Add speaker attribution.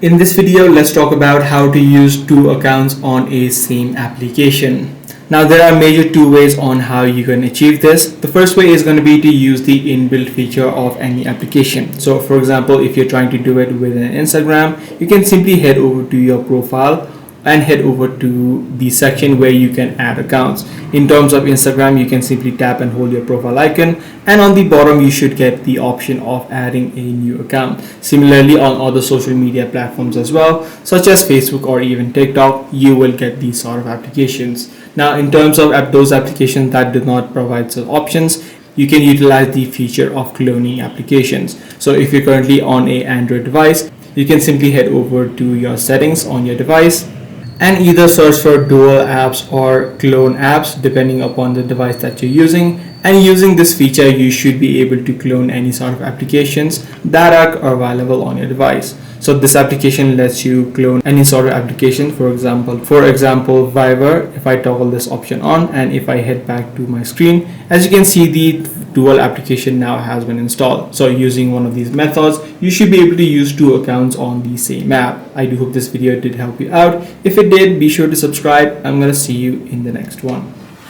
Speaker 1: In this video, let's talk about how to use two accounts on a same application. Now, there are major two ways on how you can achieve this. The first way is going to be to use the inbuilt feature of any application. So for example, if you're trying to do it with an Instagram, you can simply head over to your profile and head over to the section where you can add accounts. In terms of Instagram, you can simply tap and hold your profile icon, and on the bottom you should get the option of adding a new account. Similarly, on other social media platforms as well, such as Facebook or even TikTok, you will get these sort of applications. Now, in terms of those applications that do not provide such options, you can utilize the feature of cloning applications. So if you're currently on an Android device, you can simply head over to your settings on your device and either search for dual apps or clone apps depending upon the device that you're using. And using this feature, you should be able to clone any sort of applications that are available on your device. So this application lets you clone any sort of application. For example, Viber. If I toggle this option on and if I head back to my screen, as you can see, the dual application now has been installed. So using one of these methods, you should be able to use two accounts on the same app. I do hope this video did help you out. If it did, be sure to subscribe. I'm gonna see you in the next one.